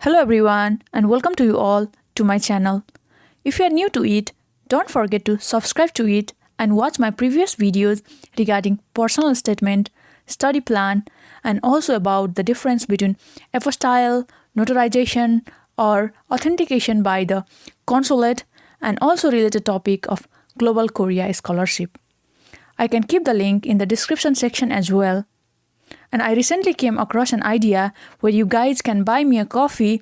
Hello everyone and welcome to you all to my channel. If you are new to it, don't forget to subscribe to it and watch my previous videos regarding personal statement, study plan, and also about the difference between apostille, notarization, or authentication by the consulate, and also related topic of Global Korea Scholarship. I can keep the link in the description section as well. And I recently came across an idea where you guys can buy me a coffee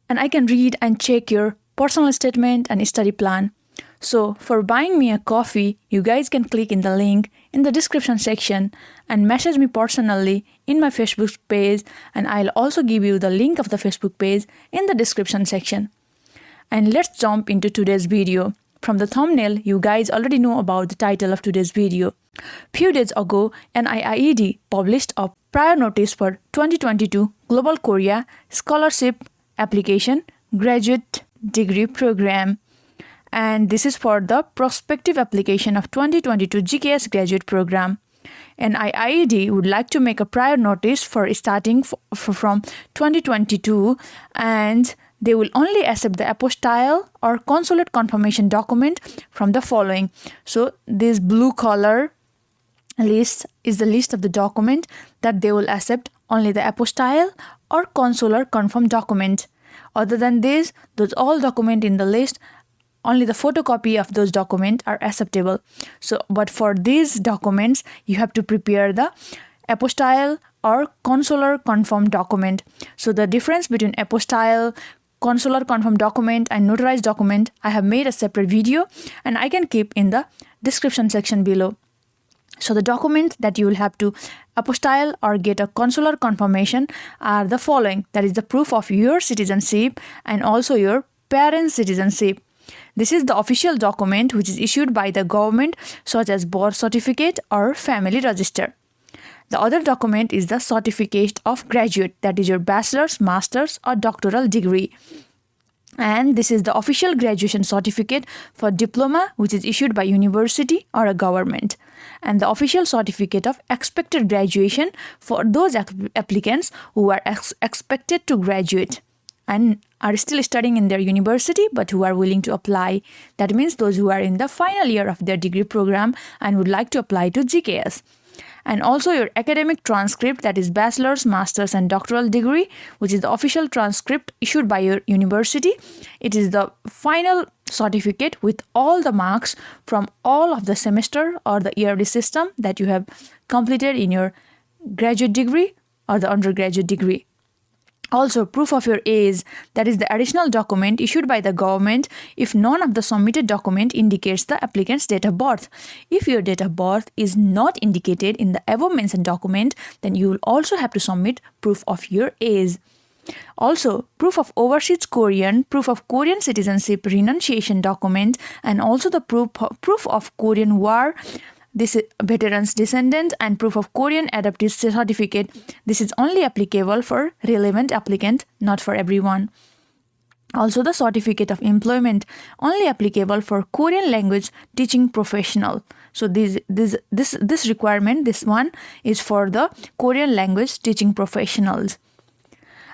and I can read and check your personal statement and study plan. So for buying me a coffee, you guys can click in the link in the description section and message me personally in my Facebook page, and I'll also give you the link of the Facebook page in the description section. And let's jump into today's video. From the thumbnail, you guys already know about the title of today's video. Few days ago, NIIED published a prior notice for 2022 Global Korea Scholarship Application Graduate Degree Program. And this is for the prospective application of 2022 GKS Graduate Program. NIIED would like to make a prior notice for starting from 2022, and they will only accept the apostille or consulate confirmation document from the following. So this blue color list is the list of the document that they will accept, only the apostille or consular confirmed document. Other than this, those all document in the list, only the photocopy of those documents are acceptable. So, but for these documents, you have to prepare the apostille or consular confirmed document. So the difference between apostille, consular confirmed document and notarized document, I have made a separate video and I can keep in the description section below. So the document that you will have to apostille or get a consular confirmation are the following. That is the proof of your citizenship and also your parents' citizenship. This is the official document which is issued by the government, such as birth certificate or family register. The other document is the certificate of graduate, that is your bachelor's, master's or doctoral degree. And this is the official graduation certificate for diploma, which is issued by university or a government. And the official certificate of expected graduation for those applicants who are expected to graduate and are still studying in their university but who are willing to apply. That means those who are in the final year of their degree program and would like to apply to GKS. And also your academic transcript, that is bachelor's, master's and doctoral degree, which is the official transcript issued by your university. It is the final certificate with all the marks from all of the semester or the yearly system that you have completed in your graduate degree or the undergraduate degree. Also, proof of your age, that is the additional document issued by the government if none of the submitted document indicates the applicant's date of birth. If your date of birth is not indicated in the above mentioned document, then you will also have to submit proof of your age. Also, proof of overseas Korean, proof of Korean citizenship renunciation document, and also the proof of Korean War this is veteran's descendant, and proof of Korean adoptee certificate. This is only applicable for relevant applicant, not for everyone. Also the certificate of employment, only applicable for Korean language teaching professional. So this requirement, this one is for the Korean language teaching professionals.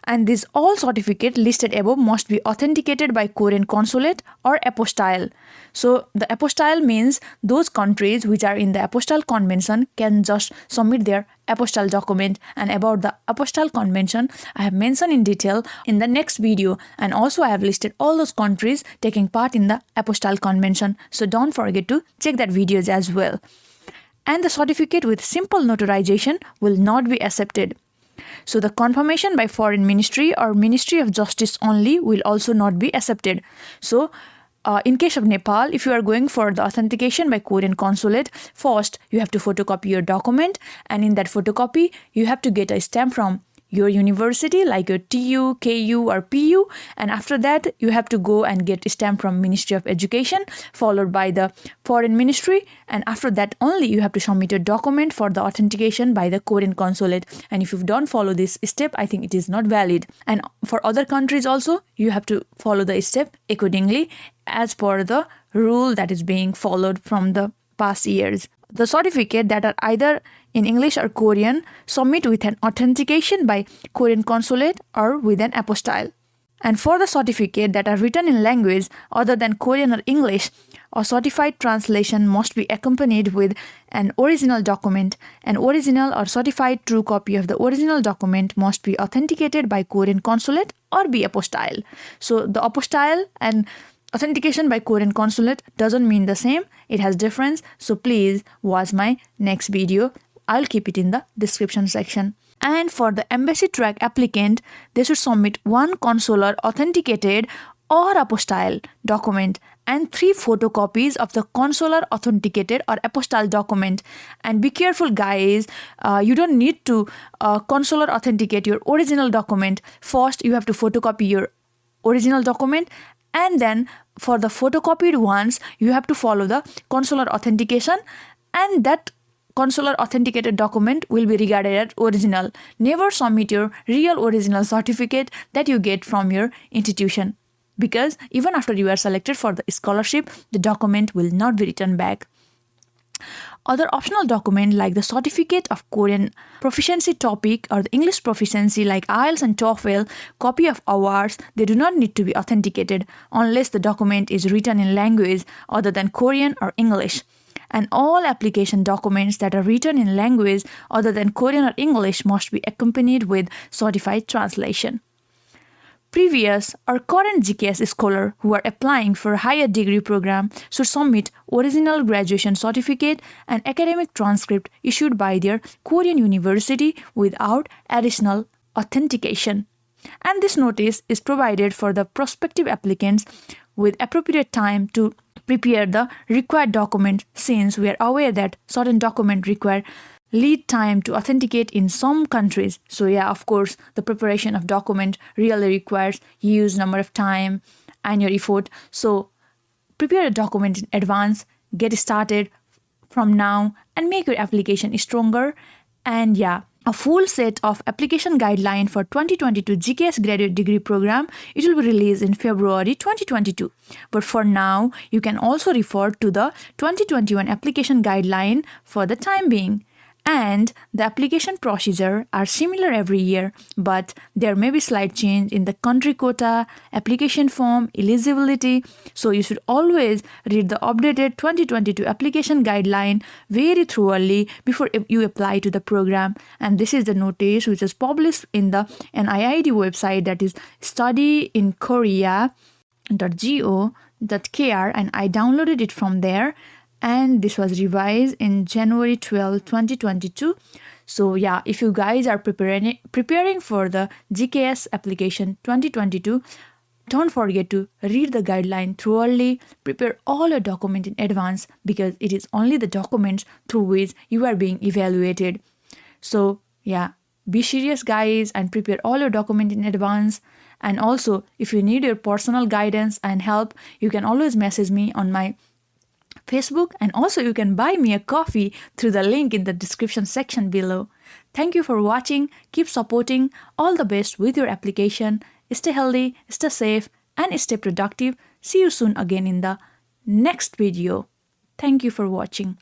And these all certificate listed above must be authenticated by Korean consulate or apostille. So the apostille means those countries which are in the apostille convention can just submit their apostille document. And about the apostille convention, I have mentioned in detail in the next video. And also I have listed all those countries taking part in the apostille convention. So don't forget to check that videos as well. And the certificate with simple notarization will not be accepted. So the confirmation by Foreign Ministry or Ministry of Justice only will also not be accepted. So in case of Nepal, if you are going for the authentication by Korean consulate, first you have to photocopy your document, and in that photocopy you have to get a stamp from your university like your TU, KU or PU, and after that you have to go and get a stamp from Ministry of Education followed by the Foreign Ministry, and after that only you have to submit your document for the authentication by the Korean consulate. And if you don't follow this step, I think it is not valid. And for other countries also, you have to follow the step accordingly as per the rule that is being followed from the past years. The certificate that are either in English or Korean submit with an authentication by Korean consulate or with an apostille. And for the certificate that are written in language other than Korean or English, a certified translation must be accompanied with an original document. An original or certified true copy of the original document must be authenticated by Korean consulate or be apostille. So the apostille and authentication by Korean consulate doesn't mean the same. It has difference. So please watch my next video. I'll keep it in the description section. And for the embassy track applicant, they should submit one consular authenticated or apostille document and 3 photocopies of the consular authenticated or apostille document. And be careful, guys, you don't need to consular authenticate your original document. First, you have to photocopy your original document, and then for the photocopied ones, you have to follow the consular authentication, and that consular authenticated document will be regarded as original. Never submit your real original certificate that you get from your institution, because even after you are selected for the scholarship, the document will not be returned back. Other optional documents like the certificate of Korean proficiency topic or the English proficiency like IELTS and TOEFL, copy of awards, they do not need to be authenticated unless the document is written in language other than Korean or English. And all application documents that are written in language other than Korean or English must be accompanied with certified translation. Previous or current GKS scholar who are applying for a higher degree program should submit original graduation certificate and academic transcript issued by their Korean university without additional authentication. And this notice is provided for the prospective applicants with appropriate time to prepare the required document, since we are aware that certain documents require lead time to authenticate in some countries. So yeah, of course, the preparation of document really requires huge number of time and your effort. So prepare a document in advance, get started from now, and make your application stronger. And yeah, a full set of application guideline for 2022 GKS graduate degree program, it will be released in February 2022. But for now, you can also refer to the 2021 application guideline for the time being. And the application procedure are similar every year, but there may be slight change in the country quota, application form, eligibility. So you should always read the updated 2022 application guideline very thoroughly before you apply to the program. And this is the notice which is published in the NIID website, that is studyinkorea.go.kr, and I downloaded it from there. And this was revised in January 12, 2022. So yeah, if you guys are preparing for the GKS application 2022, don't forget to read the guideline thoroughly, prepare all your documents in advance, because it is only the documents through which you are being evaluated. So yeah, be serious, guys, and prepare all your documents in advance. And also, if you need your personal guidance and help, you can always message me on my Facebook, and also you can buy me a coffee through the link in the description section below. Thank you for watching. Keep supporting. All the best with your application. Stay healthy, stay safe, and stay productive. See you soon again in the next video. Thank you for watching.